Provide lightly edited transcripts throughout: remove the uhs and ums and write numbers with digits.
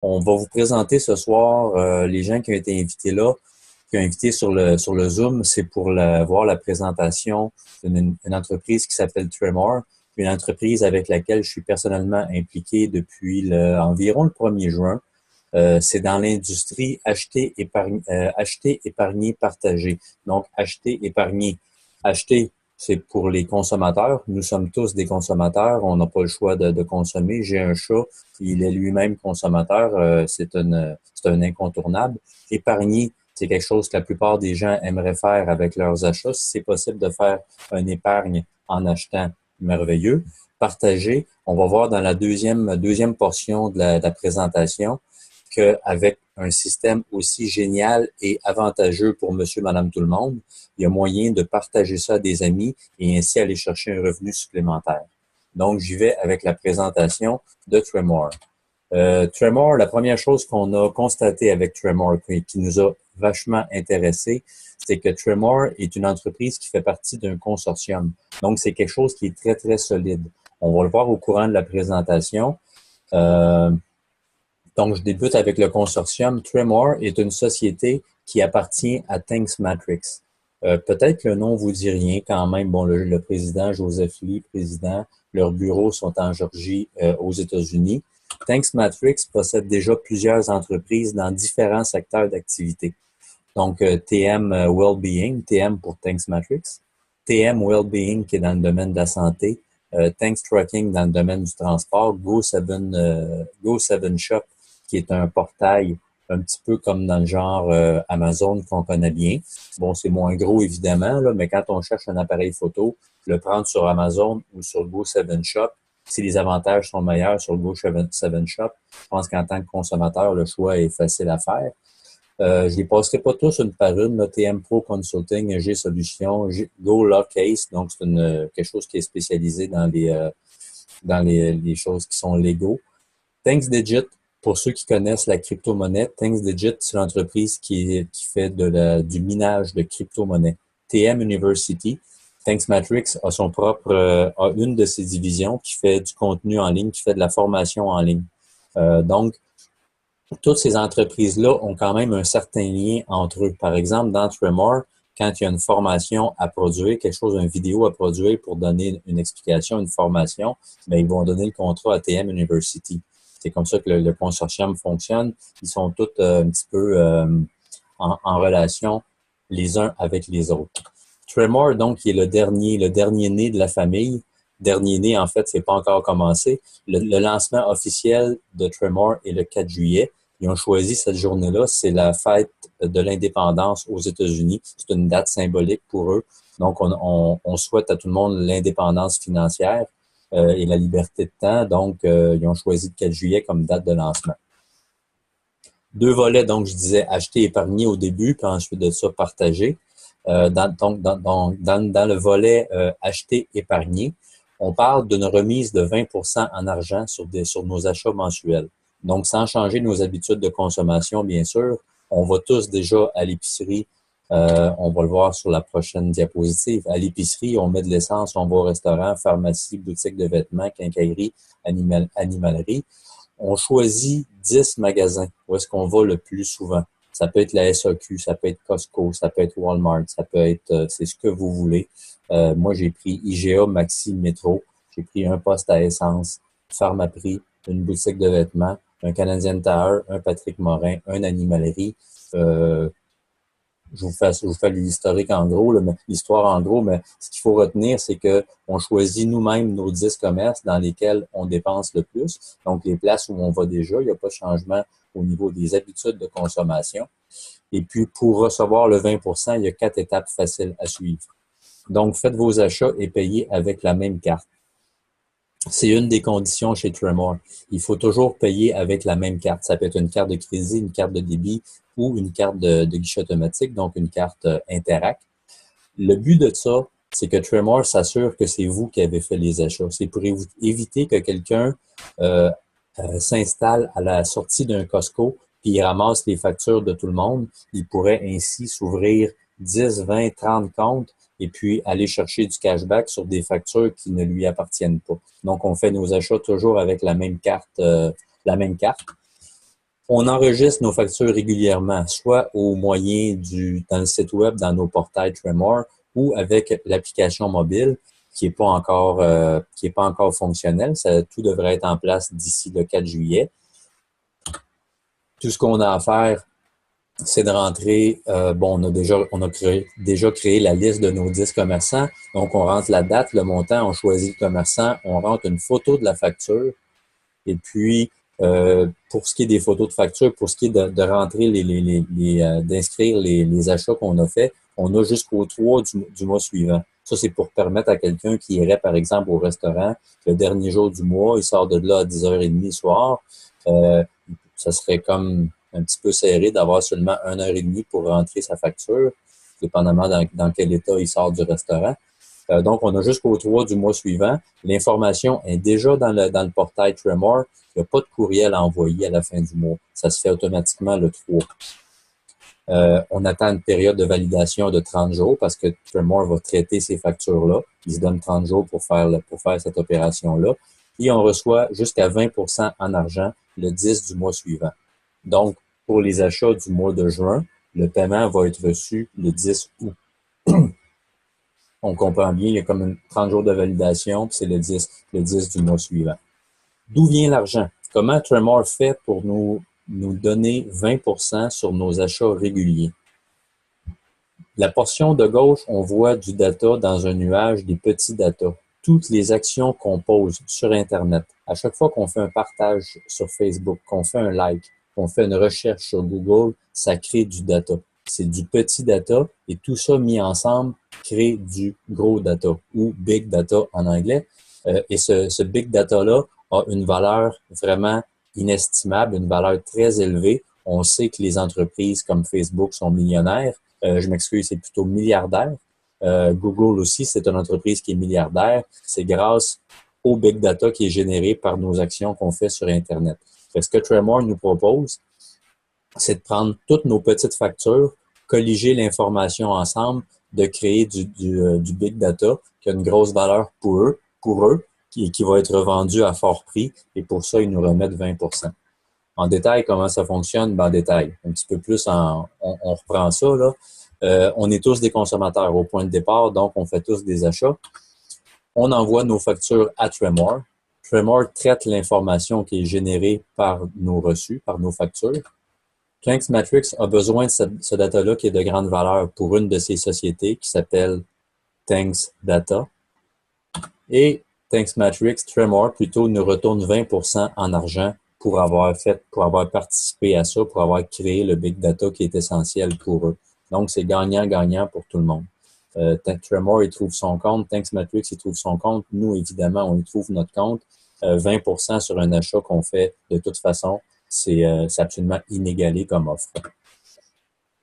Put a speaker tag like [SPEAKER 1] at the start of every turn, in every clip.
[SPEAKER 1] On va vous présenter ce soir les gens qui ont été invités là, qui ont invité sur le Zoom, c'est pour voir la présentation d'une une entreprise qui s'appelle Tremor, une entreprise avec laquelle je suis personnellement impliqué depuis environ le 1er juin. C'est dans l'industrie acheter, épargner, partager. Donc, acheter, épargner. Acheter, c'est pour les consommateurs. Nous sommes tous des consommateurs. On n'a pas le choix de consommer. J'ai un chat, il est lui-même consommateur. C'est un incontournable. Épargner, c'est quelque chose que la plupart des gens aimeraient faire avec leurs achats. Si c'est possible de faire une épargne en achetant, merveilleux. Partager, on va voir dans la deuxième portion de la présentation qu'avec un système aussi génial et avantageux pour monsieur, madame, tout le monde, il y a moyen de partager ça à des amis et ainsi aller chercher un revenu supplémentaire. Donc, j'y vais avec la présentation de Tremor. Tremor, la première chose qu'on a constaté avec Tremor qui nous a vachement intéressé, c'est que Tremor est une entreprise qui fait partie d'un consortium. Donc, c'est quelque chose qui est très, très solide. On va le voir au courant de la présentation. Donc, je débute avec le consortium. Tremor est une société qui appartient à Thanksmatrix. Peut-être que le nom vous dit rien quand même. Bon, le président Joseph Lee, président, leurs bureaux sont en Georgie, aux États-Unis. Thanksmatrix possède déjà plusieurs entreprises dans différents secteurs d'activité. Donc, TM Wellbeing, TM pour Thanksmatrix, TM Wellbeing qui est dans le domaine de la santé, Thanks Trucking dans le domaine du transport, Go7 Shop qui est un portail un petit peu comme dans le genre Amazon qu'on connaît bien. Bon, c'est moins gros évidemment, là, mais quand on cherche un appareil photo, le prendre sur Amazon ou sur Go7 Shop, si les avantages sont meilleurs sur Go7 Shop, je pense qu'en tant que consommateur, le choix est facile à faire. Je les passerai pas tous une par une, là, TM Pro Consulting, G Solutions, Go Case, donc c'est quelque chose qui est spécialisé dans les choses qui sont légaux. ThanksDigit, pour ceux qui connaissent la crypto-monnaie, ThanksDigit, c'est l'entreprise qui fait du minage de crypto-monnaie. TM University, Thanksmatrix a une de ses divisions qui fait du contenu en ligne, qui fait de la formation en ligne. Donc, toutes ces entreprises-là ont quand même un certain lien entre eux. Par exemple, dans Tremor, quand il y a une formation à produire, quelque chose, une vidéo à produire pour donner une explication, une formation, bien, ils vont donner le contrat à TM University. C'est comme ça que le consortium fonctionne. Ils sont tous un petit peu en relation les uns avec les autres. Tremor, donc, qui est le dernier né de la famille. Dernier né, en fait, c'est pas encore commencé. Le lancement officiel de Tremor est le 4 juillet. Ils ont choisi cette journée-là, c'est la fête de l'indépendance aux États-Unis. C'est une date symbolique pour eux. Donc, on souhaite à tout le monde l'indépendance financière et la liberté de temps. Donc, ils ont choisi le 4 juillet comme date de lancement. Deux volets, donc, je disais acheter, épargner au début, puis ensuite de ça, partager. Dans le volet acheter, épargner, on parle d'une remise de 20% en argent sur nos achats mensuels. Donc, sans changer nos habitudes de consommation, bien sûr, on va tous déjà à l'épicerie. On va le voir sur la prochaine diapositive. À l'épicerie, on met de l'essence, on va au restaurant, pharmacie, boutique de vêtements, quincaillerie, animalerie. On choisit 10 magasins où est-ce qu'on va le plus souvent. Ça peut être la SAQ, ça peut être Costco, ça peut être Walmart, ça peut être, c'est ce que vous voulez. Moi, j'ai pris IGA, Maxi, Métro. J'ai pris un poste à essence, Pharmaprix, une boutique de vêtements, un Tower, un Patrick Morin, un animalerie. Je vous fais l'historique en gros, l'histoire en gros, mais ce qu'il faut retenir, c'est que on choisit nous-mêmes nos 10 commerces dans lesquels on dépense le plus. Donc, les places où on va déjà, il n'y a pas de changement au niveau des habitudes de consommation. Et puis, pour recevoir le 20%, il y a 4 étapes faciles à suivre. Donc, faites vos achats et payez avec la même carte. C'est une des conditions chez Tremor. Il faut toujours payer avec la même carte. Ça peut être une carte de crédit, une carte de débit ou une carte de guichet automatique, donc une carte Interac. Le but de ça, c'est que Tremor s'assure que c'est vous qui avez fait les achats. C'est pour éviter que quelqu'un s'installe à la sortie d'un Costco puis il ramasse les factures de tout le monde. Il pourrait ainsi s'ouvrir 10, 20, 30 comptes et puis aller chercher du cashback sur des factures qui ne lui appartiennent pas. Donc, on fait nos achats toujours avec la même carte. On enregistre nos factures régulièrement, soit au moyen dans le site web, dans nos portails Tremor, ou avec l'application mobile qui est pas encore fonctionnelle. Tout devrait être en place d'ici le 4 juillet. Tout ce qu'on a à faire, c'est de rentrer, on a déjà créé la liste de nos 10 commerçants. Donc, on rentre la date, le montant, on choisit le commerçant, on rentre une photo de la facture. Et puis, pour ce qui est des photos de facture, pour ce qui est de rentrer d'inscrire les achats qu'on a fait, on a jusqu'au 3 du mois suivant. Ça, c'est pour permettre à quelqu'un qui irait, par exemple, au restaurant, le dernier jour du mois, il sort de là à 10h30 le soir. Ça serait comme un petit peu serré d'avoir seulement 1h30 pour rentrer sa facture, dépendamment dans quel état il sort du restaurant. Donc, on a jusqu'au 3 du mois suivant. L'information est déjà dans le portail Tremor. Il n'y a pas de courriel à envoyer à la fin du mois. Ça se fait automatiquement le 3. On attend une période de validation de 30 jours parce que Tremor va traiter ces factures-là. Il se donne 30 jours pour faire cette opération-là. Et on reçoit jusqu'à 20% en argent le 10 du mois suivant. Donc, pour les achats du mois de juin, le paiement va être reçu le 10 août. On comprend bien, il y a comme 30 jours de validation, puis c'est le 10 du mois suivant. D'où vient l'argent? Comment Tremor fait pour nous donner 20% sur nos achats réguliers? La portion de gauche, on voit du data dans un nuage, des petits data. Toutes les actions qu'on pose sur Internet, à chaque fois qu'on fait un partage sur Facebook, qu'on fait un like, qu'on fait une recherche sur Google, ça crée du data. C'est du petit data et tout ça mis ensemble crée du gros data ou big data en anglais. Et ce big data-là a une valeur vraiment inestimable, une valeur très élevée. On sait que les entreprises comme Facebook sont millionnaires. Je m'excuse, c'est plutôt milliardaire. Google aussi, c'est une entreprise qui est milliardaire. C'est grâce au big data qui est généré par nos actions qu'on fait sur Internet. Ce que Tremor nous propose, c'est de prendre toutes nos petites factures, colliger l'information ensemble, de créer du big data qui a une grosse valeur pour eux, qui va être vendu à fort prix, et pour ça, ils nous remettent 20%. En détail, comment ça fonctionne? En détail. Un petit peu plus, on reprend ça, là. On est tous des consommateurs au point de départ, donc on fait tous des achats. On envoie nos factures à Tremor. Tremor traite l'information qui est générée par nos reçus, par nos factures. Tanks Matrix a besoin de ce data-là qui est de grande valeur pour une de ces sociétés qui s'appelle Tanks Data. Et Tanks Matrix, Tremor, plutôt, nous retourne 20% en argent pour avoir participé à ça, pour avoir créé le big data qui est essentiel pour eux. Donc, c'est gagnant-gagnant pour tout le monde. Tremor, il trouve son compte. Tanks Matrix, il trouve son compte. Nous, évidemment, on y trouve notre compte. 20% sur un achat qu'on fait de toute façon, c'est absolument inégalé comme offre.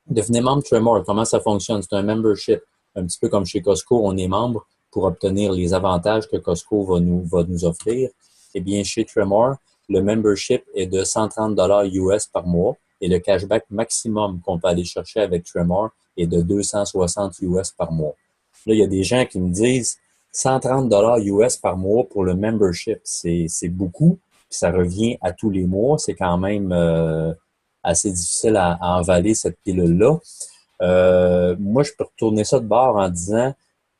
[SPEAKER 1] Devenez membre Tremor. Comment ça fonctionne? C'est un membership. Un petit peu comme chez Costco, on est membre pour obtenir les avantages que Costco va nous offrir. Eh bien, chez Tremor, le membership est de 130 US par mois et le cashback maximum qu'on peut aller chercher avec Tremor est de 260 US par mois. Là, il y a des gens qui me disent 130 US par mois pour le membership, c'est beaucoup. Puis ça revient à tous les mois. C'est quand même assez difficile à avaler cette pilule-là. Moi, je peux retourner ça de bord en disant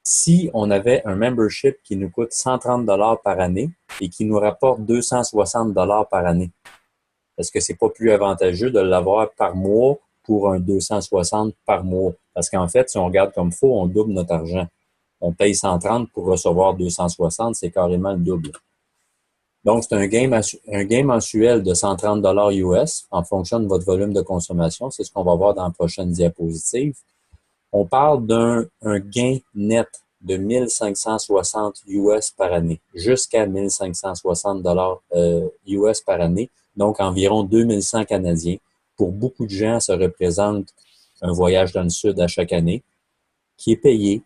[SPEAKER 1] si on avait un membership qui nous coûte 130 par année et qui nous rapporte 260 par année, est-ce que c'est pas plus avantageux de l'avoir par mois pour un 260 par mois? Parce qu'en fait, si on regarde comme faux, on double notre argent. On paye 130 pour recevoir 260, c'est carrément le double. Donc, c'est un gain mensuel de 130 US en fonction de votre volume de consommation. C'est ce qu'on va voir dans la prochaine diapositive. On parle d'un gain net de 1560 US par année, jusqu'à 1560 US par année, donc environ 2100 Canadiens. Pour beaucoup de gens, ça représente un voyage dans le sud à chaque année, qui est payé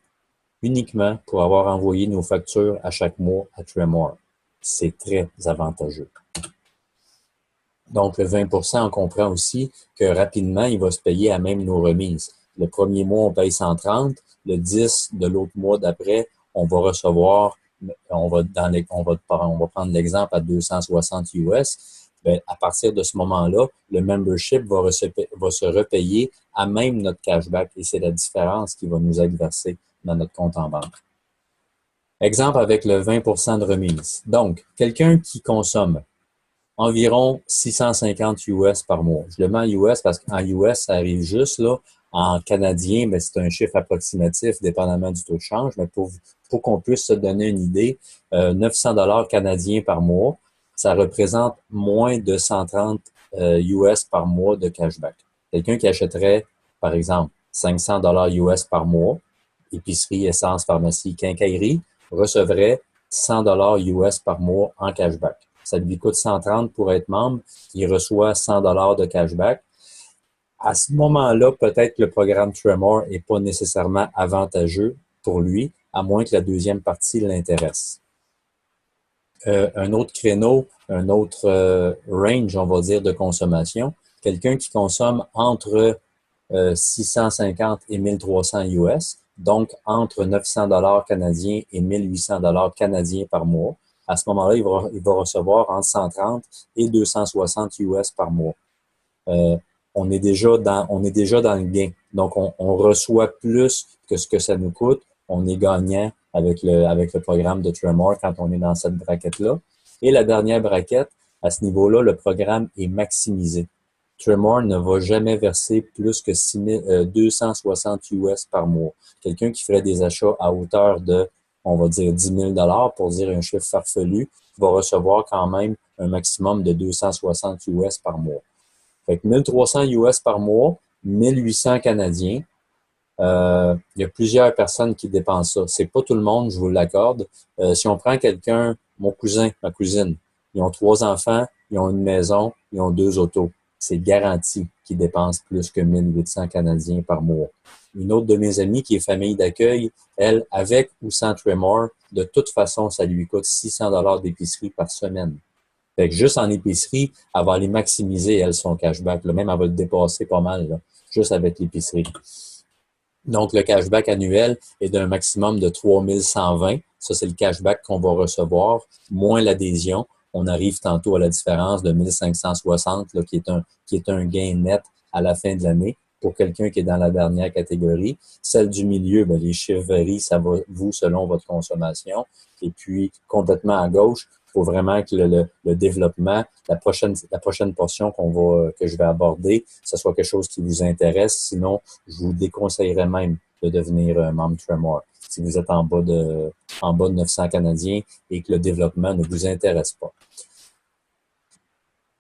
[SPEAKER 1] uniquement pour avoir envoyé nos factures à chaque mois à Tremor. C'est très avantageux. Donc, le 20%, on comprend aussi que rapidement, il va se payer à même nos remises. Le premier mois, on paye 130. Le 10 de l'autre mois d'après, on va recevoir, on va prendre l'exemple à 260 US. bien, à partir de ce moment-là, le membership va se repayer à même notre cashback et c'est la différence qui va nous être versée dans notre compte en banque. Exemple avec le 20% de remise. Donc, quelqu'un qui consomme environ 650 US par mois. Je le mets en US parce qu'en US, ça arrive juste là. En canadien, ben, c'est un chiffre approximatif dépendamment du taux de change, mais pour qu'on puisse se donner une idée, 900 dollars canadiens par mois, ça représente moins de 130 US par mois de cashback. Quelqu'un qui achèterait, par exemple, 500 dollars US par mois, épicerie, essence, pharmacie, quincaillerie, recevrait 100 dollars US par mois en cashback. Ça lui coûte 130 pour être membre. Il reçoit 100 dollars de cashback. À ce moment-là, peut-être que le programme Tremor n'est pas nécessairement avantageux pour lui, à moins que la deuxième partie l'intéresse. Un autre créneau, un autre range, on va dire, de consommation. Quelqu'un qui consomme entre 650 et 1300 US, donc entre 900 dollars canadiens et 1800 dollars canadiens par mois. À ce moment-là, il va recevoir entre 130 et 260 US par mois. On est déjà dans le gain. Donc, on reçoit plus que ce que ça nous coûte. On est gagnant avec le programme de Tremor quand on est dans cette braquette-là. Et la dernière braquette, à ce niveau-là, le programme est maximisé. Tremor ne va jamais verser plus que 260 US par mois. Quelqu'un qui ferait des achats à hauteur de, on va dire, 10 000 $ pour dire un chiffre farfelu, va recevoir quand même un maximum de 260 US par mois. Fait que 1300 US par mois, 1800 canadiens. Il y a plusieurs personnes qui dépensent ça. C'est pas tout le monde, je vous l'accorde. Si on prend quelqu'un, mon cousin, ma cousine, ils ont 3 enfants, ils ont une maison, ils ont 2 autos. C'est garanti qu'ils dépensent plus que 1800 canadiens par mois. Une autre de mes amies qui est famille d'accueil, elle, avec ou sans Tremor, de toute façon, ça lui coûte 600 dollars d'épicerie par semaine. Fait que juste en épicerie, elle va aller maximiser, elle, son cashback. Là. Même, elle va le dépasser pas mal, là, juste avec l'épicerie. Donc, le cashback annuel est d'un maximum de 3120. Ça, c'est le cashback qu'on va recevoir, moins l'adhésion. On arrive tantôt à la différence de 1560, là, qui est un gain net à la fin de l'année pour quelqu'un qui est dans la dernière catégorie. Celle du milieu, ben, les chiffres varient, ça va vous selon votre consommation. Et puis, complètement à gauche, il faut vraiment que le développement, la prochaine portion que je vais aborder, ce soit quelque chose qui vous intéresse. Sinon, je vous déconseillerais même de devenir membre Tremor. Si vous êtes en bas de 900 canadiens et que le développement ne vous intéresse pas.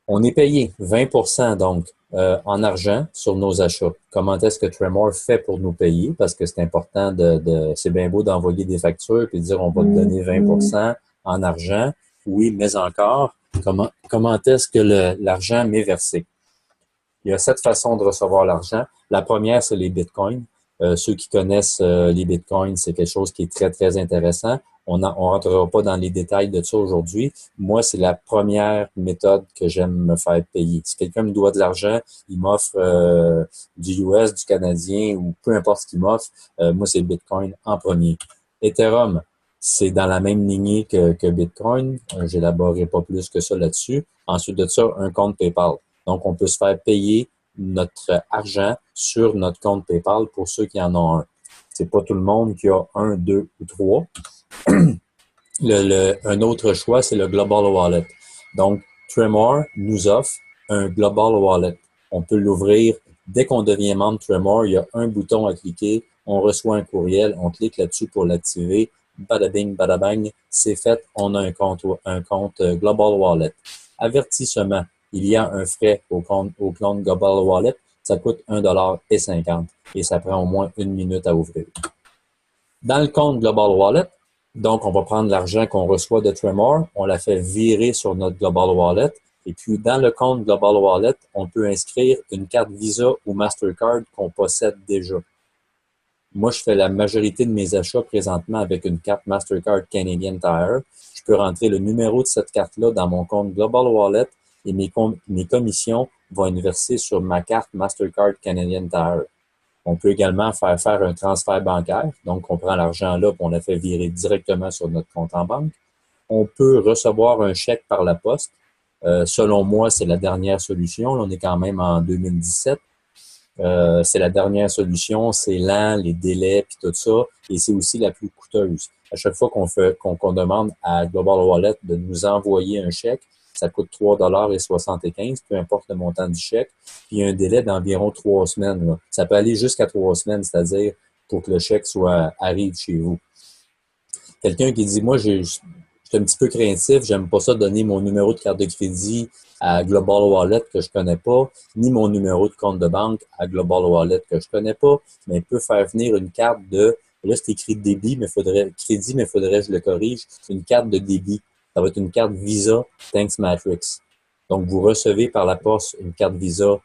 [SPEAKER 1] On est payé 20% donc en argent sur nos achats. Comment est-ce que Tremor fait pour nous payer? Parce que c'est important c'est bien beau d'envoyer des factures et de dire on va te donner 20% en argent. Oui, mais encore, comment est-ce que l'argent m'est versé? Il y a 7 façons de recevoir l'argent. La première, c'est les bitcoins. Ceux qui connaissent les bitcoins, c'est quelque chose qui est très, très intéressant. On rentrera pas dans les détails de ça aujourd'hui. Moi, c'est la première méthode que j'aime me faire payer. Si quelqu'un me doit de l'argent, il m'offre du US, du canadien ou peu importe ce qu'il m'offre, moi, c'est le bitcoin en premier. Ethereum, c'est dans la même lignée que Bitcoin. J'élaborerai pas plus que ça là-dessus. Ensuite de ça, un compte PayPal. Donc, on peut se faire payer notre argent sur notre compte PayPal pour ceux qui en ont un. C'est pas tout le monde qui a 1, 2 ou 3. Un autre choix, c'est le Global Wallet. Donc, Tremor nous offre un Global Wallet. On peut l'ouvrir dès qu'on devient membre Tremor. Il y a un bouton à cliquer. On reçoit un courriel. On clique là-dessus pour l'activer. Bada bing, bada bang, c'est fait. On a un compte Global Wallet. Avertissement. Il y a un frais au compte Global Wallet. Ça coûte 1,50 $ et ça prend au moins 1 minute à ouvrir. Dans le compte Global Wallet, donc on va prendre l'argent qu'on reçoit de Tremor, on la fait virer sur notre Global Wallet et puis dans le compte Global Wallet, on peut inscrire une carte Visa ou Mastercard qu'on possède déjà. Moi, je fais la majorité de mes achats présentement avec une carte Mastercard Canadian Tire. Je peux rentrer le numéro de cette carte-là dans mon compte Global Wallet et mes commissions vont être versées sur ma carte Mastercard Canadian Tire. On peut également faire un transfert bancaire. Donc, on prend l'argent là et on la fait virer directement sur notre compte en banque. On peut recevoir un chèque par la poste. Selon moi, c'est la dernière solution. Là, on est quand même en 2017. C'est la dernière solution, c'est lent, les délais, puis tout ça, et c'est aussi la plus coûteuse. À chaque fois qu'on demande à Global Wallet de nous envoyer un chèque, ça coûte 3,75 $, peu importe le montant du chèque, puis il y a un délai d'environ 3 semaines. Là. Ça peut aller jusqu'à 3 semaines, c'est-à-dire pour que le chèque arrive chez vous. Quelqu'un qui dit, moi, je suis un petit peu craintif, j'aime pas ça donner mon numéro de carte de crédit à Global Wallet que je connais pas, ni mon numéro de compte de banque à Global Wallet que je connais pas, mais il peut faire venir une carte là c'est écrit débit, crédit, mais faudrait que je le corrige, une carte de débit. Ça va être une carte Visa Thanks Matrix. Donc, vous recevez par la poste une carte Visa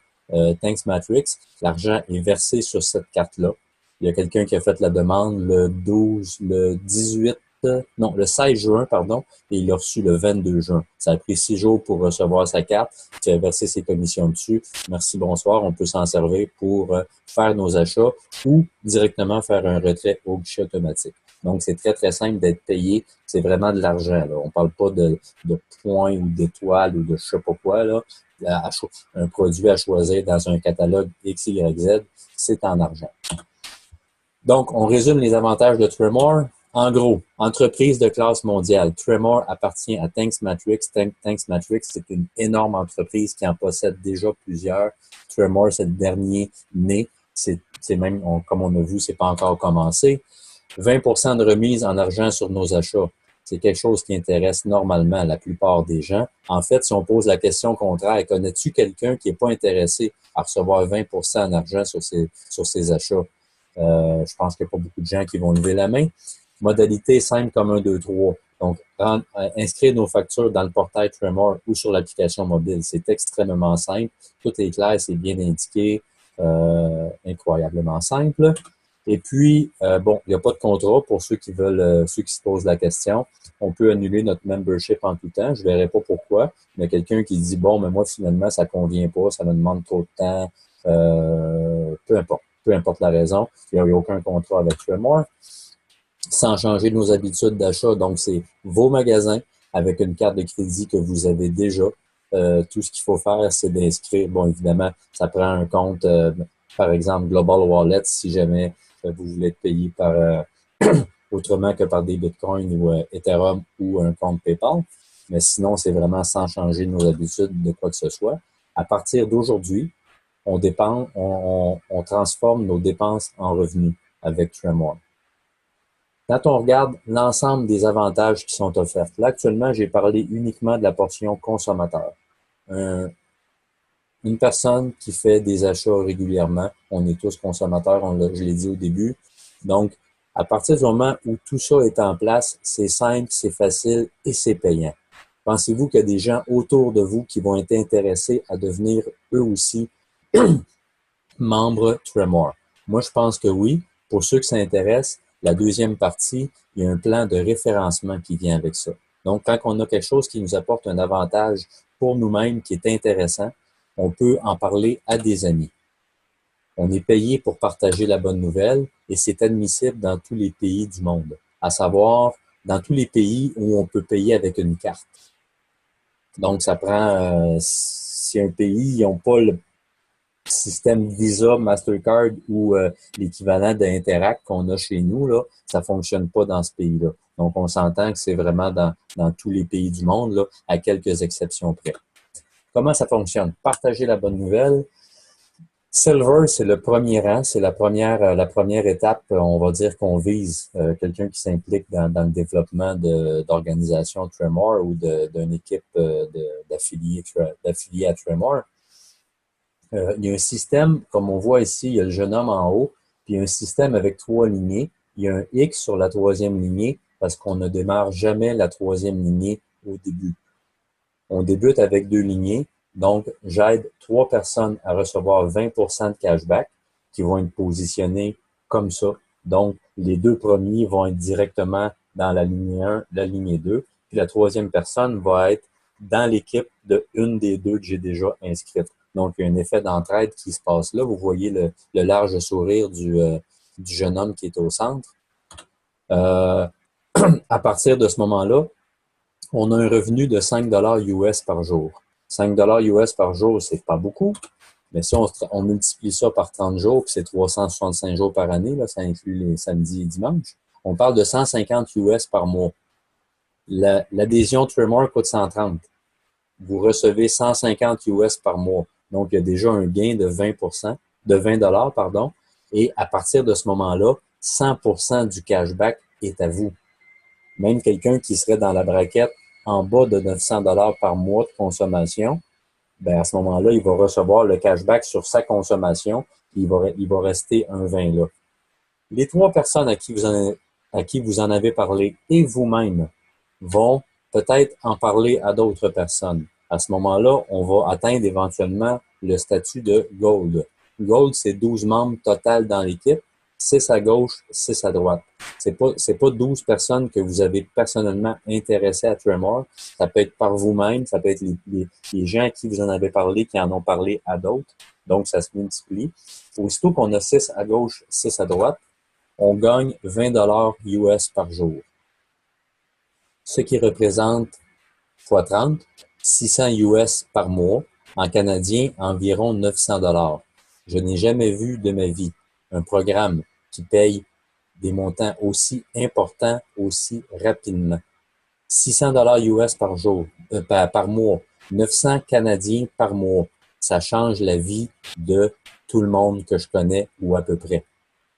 [SPEAKER 1] Thanks Matrix. L'argent est versé sur cette carte-là. Il y a quelqu'un qui a fait la demande le 16 juin, pardon, et il l'a reçu le 22 juin. Ça a pris 6 jours pour recevoir sa carte, qui a versé ses commissions dessus. Merci, bonsoir. On peut s'en servir pour faire nos achats ou directement faire un retrait au guichet automatique. Donc, c'est très, très simple d'être payé. C'est vraiment de l'argent, là. On parle pas de points ou d'étoiles ou de je sais pas quoi, là. Un produit à choisir dans un catalogue XYZ, c'est en argent. Donc, on résume les avantages de Tremor. En gros, entreprise de classe mondiale. Tremor appartient à Thanks Matrix. Thanks Matrix, c'est une énorme entreprise qui en possède déjà plusieurs. Tremor, c'est le dernier né. C'est même, comme on a vu, c'est pas encore commencé. 20% de remise en argent sur nos achats. C'est quelque chose qui intéresse normalement la plupart des gens. En fait, si on pose la question contraire, connais-tu quelqu'un qui n'est pas intéressé à recevoir 20% en argent sur ses achats? Je pense qu'il n'y a pas beaucoup de gens qui vont lever la main. Modalité simple comme 1, 2, 3. Donc, inscrire nos factures dans le portail Tremor ou sur l'application mobile. C'est extrêmement simple. Tout est clair, c'est bien indiqué. Incroyablement simple. Et puis, bon, il n'y a pas de contrat pour ceux qui veulent, ceux qui se posent la question. On peut annuler notre membership en tout temps. Je ne verrai pas pourquoi. Mais quelqu'un qui dit, bon, mais moi, finalement, ça ne convient pas, ça me demande trop de temps. Peu importe la raison. Il n'y a aucun contrat avec Tremor. Sans changer nos habitudes d'achat. Donc, c'est vos magasins avec une carte de crédit que vous avez déjà. Tout ce qu'il faut faire, c'est d'inscrire. Bon, évidemment, ça prend un compte, par exemple, Global Wallet, si jamais vous voulez être payé par autrement que par des bitcoins ou Ethereum ou un compte PayPal. Mais sinon, c'est vraiment sans changer nos habitudes de quoi que ce soit. À partir d'aujourd'hui, on transforme nos dépenses en revenus avec Tremor. Quand on regarde l'ensemble des avantages qui sont offerts, là, actuellement, j'ai parlé uniquement de la portion consommateur. Une personne qui fait des achats régulièrement, on est tous consommateurs, je l'ai dit au début. Donc, à partir du moment où tout ça est en place, c'est simple, c'est facile et c'est payant. Pensez-vous qu'il y a des gens autour de vous qui vont être intéressés à devenir eux aussi membres Tremor? Moi, je pense que oui. Pour ceux qui s'intéressent, la deuxième partie, il y a un plan de référencement qui vient avec ça. Donc, quand on a quelque chose qui nous apporte un avantage pour nous-mêmes qui est intéressant, on peut en parler à des amis. On est payé pour partager la bonne nouvelle et c'est admissible dans tous les pays du monde, à savoir dans tous les pays où on peut payer avec une carte. Donc, ça prend, si un pays, ils n'ont pas le système Visa, Mastercard ou l'équivalent d'Interact qu'on a chez nous, là, ça fonctionne pas dans ce pays-là. Donc, on s'entend que c'est vraiment dans tous les pays du monde, là, à quelques exceptions près. Comment ça fonctionne? Partager la bonne nouvelle. Silver, c'est le premier rang, c'est la première étape, on va dire qu'on vise quelqu'un qui s'implique dans le développement d'organisation Tremor ou d'une équipe d'affiliés à Tremor. Il y a un système, comme on voit ici, il y a le jeune homme en haut, puis il y a un système avec 3 lignées. Il y a un X sur la 3e lignée parce qu'on ne démarre jamais la 3e lignée au début. On débute avec 2 lignées, donc j'aide 3 personnes à recevoir 20% de cashback qui vont être positionnés comme ça. Donc, les 2 premiers vont être directement dans la lignée 1, la lignée 2, puis la 3e personne va être dans l'équipe de une des 2 que j'ai déjà inscrite. Donc, il y a un effet d'entraide qui se passe là. Vous voyez le large sourire du jeune homme qui est au centre. À partir de ce moment-là, on a un revenu de 5 $ US par jour. $5 US par jour, c'est pas beaucoup. Mais si on multiplie ça par 30 jours, puis c'est 365 jours par année, là, ça inclut les samedis et dimanches, on parle de 150 US par mois. L'adhésion Tremor coûte 130. Vous recevez 150 US par mois. Donc, il y a déjà un gain de 20%, de 20 dollars, pardon. Et à partir de ce moment-là, 100% du cashback est à vous. Même quelqu'un qui serait dans la braquette en bas de 900 dollars par mois de consommation, ben à ce moment-là, il va recevoir le cashback sur sa consommation. Il va rester un 20 là. Les 3 personnes à qui vous en avez parlé et vous-même vont peut-être en parler à d'autres personnes. À ce moment-là, on va atteindre éventuellement le statut de Gold. Gold, c'est 12 membres total dans l'équipe, 6 à gauche, 6 à droite. C'est pas 12 personnes que vous avez personnellement intéressées à Tremor. Ça peut être par vous-même, ça peut être les gens à qui vous en avez parlé, qui en ont parlé à d'autres. Donc, ça se multiplie. Aussitôt qu'on a 6 à gauche, 6 à droite, on gagne 20 dollars US par jour. Ce qui représente fois 30, 600 US par mois. En canadien, environ 900 dollars. Je n'ai jamais vu de ma vie un programme qui paye des montants aussi importants, aussi rapidement. 600 dollars US par jour, par mois. 900 canadiens par mois. Ça change la vie de tout le monde que je connais ou à peu près.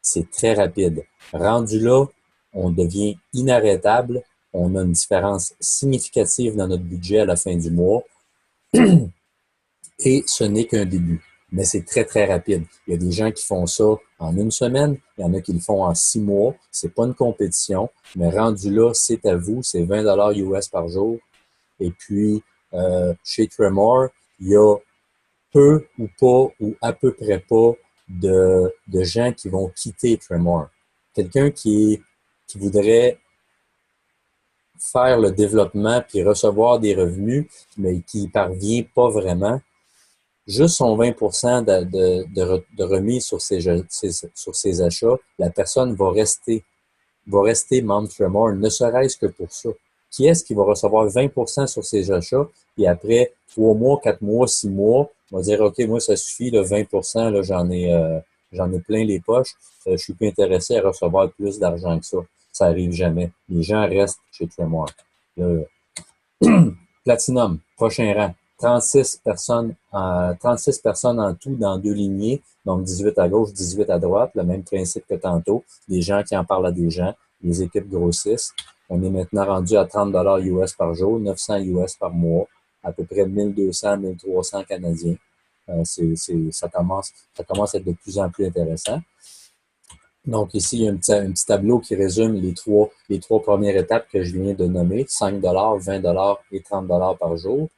[SPEAKER 1] C'est très rapide. Rendu là, on devient inarrêtable. On a une différence significative dans notre budget à la fin du mois. Et ce n'est qu'un début. Mais c'est très, très rapide. Il y a des gens qui font ça en une semaine. Il y en a qui le font en 6 mois. C'est pas une compétition. Mais rendu là, c'est à vous. C'est 20 dollars US par jour. Et puis, chez Tremor, il y a peu ou pas, ou à peu près pas de gens qui vont quitter Tremor. Quelqu'un qui voudrait faire le développement puis recevoir des revenus, mais qui y parvient pas vraiment, juste son 20% de remise sur ses achats, la personne va rester membre Tremor, ne serait-ce que pour ça. Qui est-ce qui va recevoir 20% sur ses achats, et après 3 mois, 4 mois, 6 mois, va dire, OK, moi, ça suffit, le 20%, là, j'en ai plein les poches, je suis plus intéressé à recevoir plus d'argent que ça. Ça arrive jamais. Les gens restent chez Tremor. Platinum, prochain rang. 36 personnes en tout dans 2 lignées, donc 18 à gauche, 18 à droite, le même principe que tantôt, des gens qui en parlent à des gens, les équipes grossissent. On est maintenant rendu à 30 dollars US par jour, 900 US par mois, à peu près 1200, 1300 canadiens. Ça commence à être de plus en plus intéressant. Donc ici, il y a un petit tableau qui résume les trois premières étapes que je viens de nommer, 5 dollars, 20 dollars et 30 dollars par jour.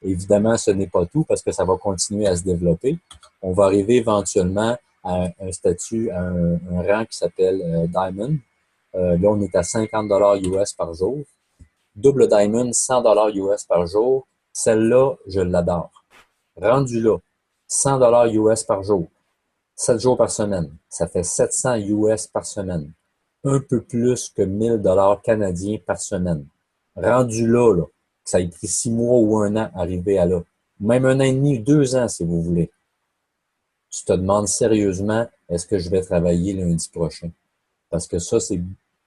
[SPEAKER 1] Évidemment, ce n'est pas tout parce que ça va continuer à se développer. On va arriver éventuellement à un statut, à un rang qui s'appelle Diamond. Là, on est à 50 dollars US par jour. Double Diamond, 100 dollars US par jour. Celle-là, je l'adore. Rendu là, 100 dollars US par jour. 7 jours par semaine. Ça fait 700 US par semaine. Un peu plus que 1000 dollars canadiens par semaine. Rendu là, ça a pris 6 mois ou 1 an arriver à là. Même 1 an et demi, 2 ans, si vous voulez. Tu te demandes sérieusement, est-ce que je vais travailler lundi prochain? Parce que ça, c'est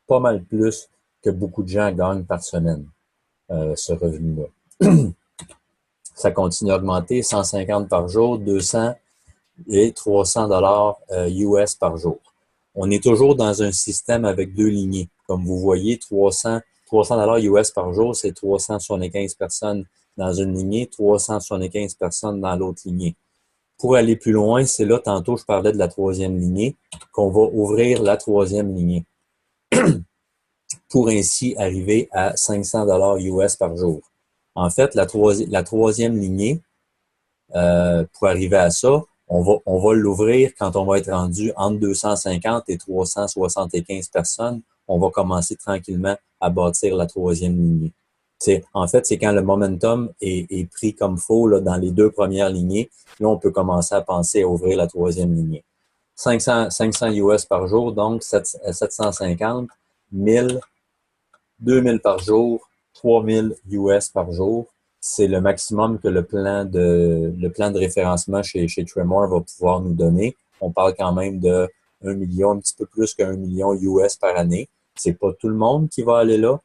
[SPEAKER 1] pas mal plus que beaucoup de gens gagnent par semaine, ce revenu-là. Ça continue à augmenter, 150 par jour, 200 et 300 dollars US par jour. On est toujours dans un système avec 2 lignées. Comme vous voyez, 300 dollars US par jour, c'est 375 personnes dans une lignée, 375 personnes dans l'autre lignée. Pour aller plus loin, c'est là, tantôt, je parlais de la 3e lignée, qu'on va ouvrir la 3e lignée pour ainsi arriver à 500 dollars US par jour. En fait, la 3e lignée, pour arriver à ça, on va l'ouvrir quand on va être rendu entre 250 et 375 personnes. On va commencer tranquillement à bâtir la 3e lignée. En fait, c'est quand le momentum est pris comme faux là, dans les 2 premières lignées. Là, on peut commencer à penser à ouvrir la 3e lignée. 500 US par jour, donc 750, 1000, 2000 par jour, 3000 US par jour. c'est le maximum que le plan de référencement chez Tremor va pouvoir nous donner. On parle quand même de 1 million, un petit peu plus qu'un million US par année. C'est pas tout le monde qui va aller là.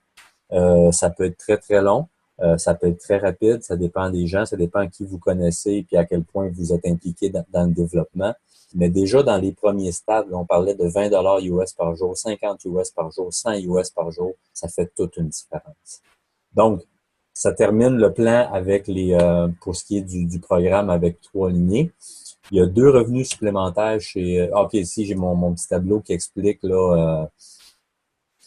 [SPEAKER 1] Ça peut être très, très long. Ça peut être très rapide. Ça dépend des gens. Ça dépend qui vous connaissez et à quel point vous êtes impliqué dans le développement. Mais déjà, dans les premiers stades, on parlait de 20 US par jour, 50 US par jour, 100 US par jour. Ça fait toute une différence. Donc, ça termine le plan avec pour ce qui est du programme avec 3 lignées. Il y a 2 revenus supplémentaires chez... OK, ici, j'ai mon petit tableau qui explique, là...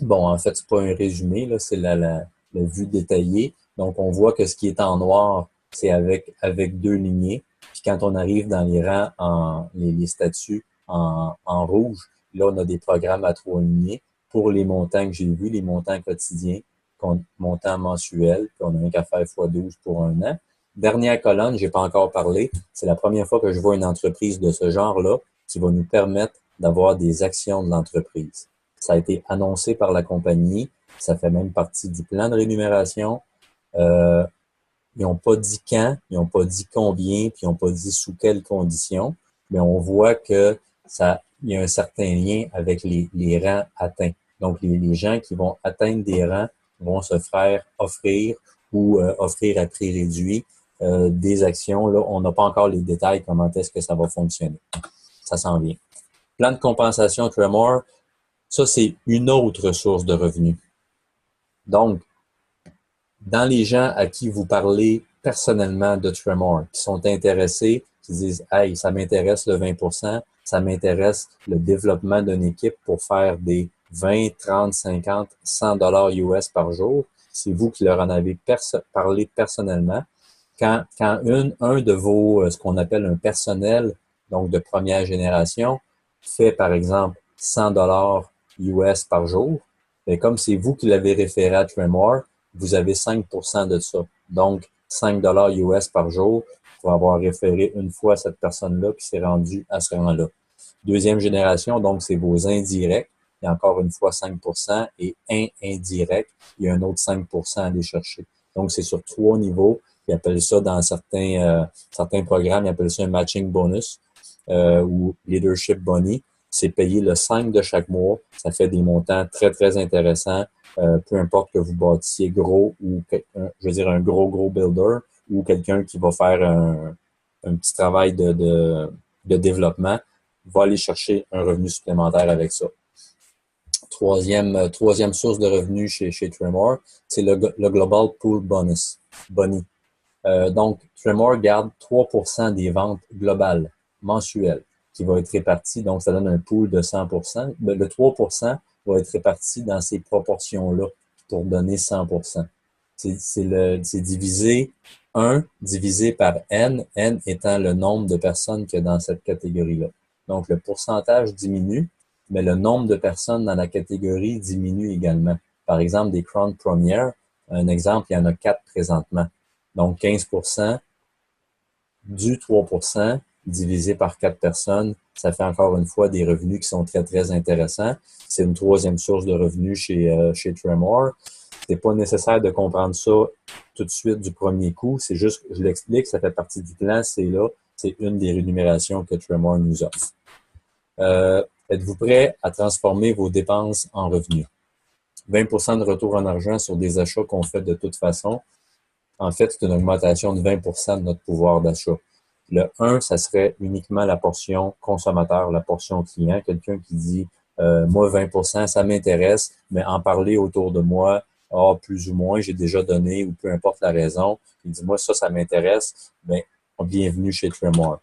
[SPEAKER 1] bon, en fait, c'est pas un résumé, là, c'est la vue détaillée. Donc, on voit que ce qui est en noir, c'est avec 2 lignées. Puis quand on arrive dans les rangs, les statuts en rouge, là, on a des programmes à 3 lignées pour les montants que j'ai vus, les montants quotidiens, montants mensuels, puis on a un qu'à faire x12 pour un an. Dernière colonne, j'ai pas encore parlé, c'est la première fois que je vois une entreprise de ce genre-là qui va nous permettre d'avoir des actions de l'entreprise. Ça a été annoncé par la compagnie, ça fait même partie du plan de rémunération. Ils n'ont pas dit quand, ils n'ont pas dit combien, puis ils n'ont pas dit sous quelles conditions, mais on voit que il y a un certain lien avec les rangs atteints. Donc, les gens qui vont atteindre des rangs vont se faire offrir ou offrir à prix réduit des actions. Là, on n'a pas encore les détails, comment est-ce que ça va fonctionner. Ça s'en vient. Plan de compensation Tremor, ça, c'est une autre source de revenus. Donc, dans les gens à qui vous parlez personnellement de Tremor, qui sont intéressés, qui disent « Hey, ça m'intéresse le 20%, ça m'intéresse le développement d'une équipe pour faire des 20, 30, 50, 100 dollars US par jour », c'est vous qui leur en avez parlé personnellement. Quand un de vos, ce qu'on appelle un personnel, donc de première génération, fait par exemple 100 dollars US par jour, mais comme c'est vous qui l'avez référé à Tremor, vous avez 5% de ça. Donc, 5 dollars US par jour pour avoir référé une fois cette personne-là qui s'est rendue à ce rang-là. Deuxième génération, donc, c'est vos indirects. Il y a encore une fois 5% et un indirect, il y a un autre 5% à aller chercher. Donc, c'est sur 3 niveaux. Ils appellent ça dans certains programmes, ils appellent ça un matching bonus ou leadership bonus. C'est payé le 5 de chaque mois. Ça fait des montants très, très intéressants. Peu importe que vous bâtissiez gros ou, je veux dire, un gros builder ou quelqu'un qui va faire un petit travail de développement, va aller chercher un revenu supplémentaire avec ça. Troisième source de revenus chez Tremor, c'est le Global Pool Bonus, Bonnie. Donc, Tremor garde 3% des ventes globales, mensuelles, qui va être réparti. Donc, ça donne un pool de 100%. Le 3% va être réparti dans ces proportions-là pour donner 100%. C'est divisé 1 divisé par N, N étant le nombre de personnes qu'il y a dans cette catégorie-là. Donc, le pourcentage diminue, mais le nombre de personnes dans la catégorie diminue également. Par exemple, des Crown Premier, un exemple, il y en a 4 présentement. Donc, 15% du 3% divisé par 4 personnes, ça fait encore une fois des revenus qui sont très, très intéressants. C'est une troisième source de revenus chez Tremor. C'est pas nécessaire de comprendre ça tout de suite du premier coup. C'est juste, je l'explique, ça fait partie du plan, c'est là. C'est une des rémunérations que Tremor nous offre. Êtes-vous prêt à transformer vos dépenses en revenus? 20% de retour en argent sur des achats qu'on fait de toute façon. En fait, c'est une augmentation de 20% de notre pouvoir d'achat. Le 1, ça serait uniquement la portion consommateur, la portion client. Quelqu'un qui dit moi, 20%, ça m'intéresse, mais en parler autour de moi, plus ou moins, j'ai déjà donné, ou peu importe la raison, il dit moi, ça m'intéresse, bien, bienvenue chez Tremor.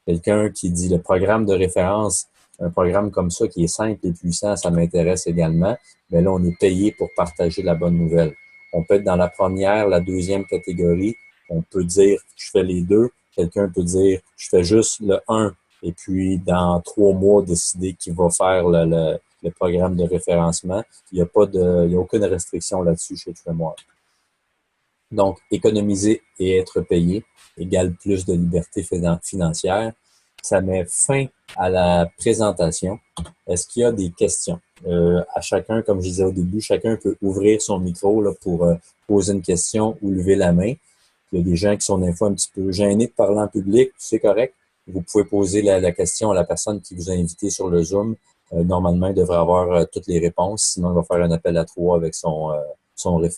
[SPEAKER 1] Quelqu'un qui dit le programme de référence, un programme comme ça qui est simple et puissant, ça m'intéresse également, mais là, on est payé pour partager la bonne nouvelle. On peut être dans la première, la deuxième catégorie. On peut dire, je fais les deux. Quelqu'un peut dire, je fais juste le 1 et puis dans 3 mois, décider qu'il va faire le programme de référencement. Il n'y a aucune restriction là-dessus chez Tremor. Donc, économiser et être payé égale plus de liberté financière. Ça met fin à la présentation. Est-ce qu'il y a des questions? À chacun, comme je disais au début, chacun peut ouvrir son micro là, pour poser une question ou lever la main. Il Il y a des gens qui sont des fois un petit peu gênés de parler en public, c'est correct. Vous pouvez poser la question à la personne qui vous a invité sur le Zoom. Normalement, il devrait avoir toutes les réponses, sinon il va faire un appel à trois avec son référent.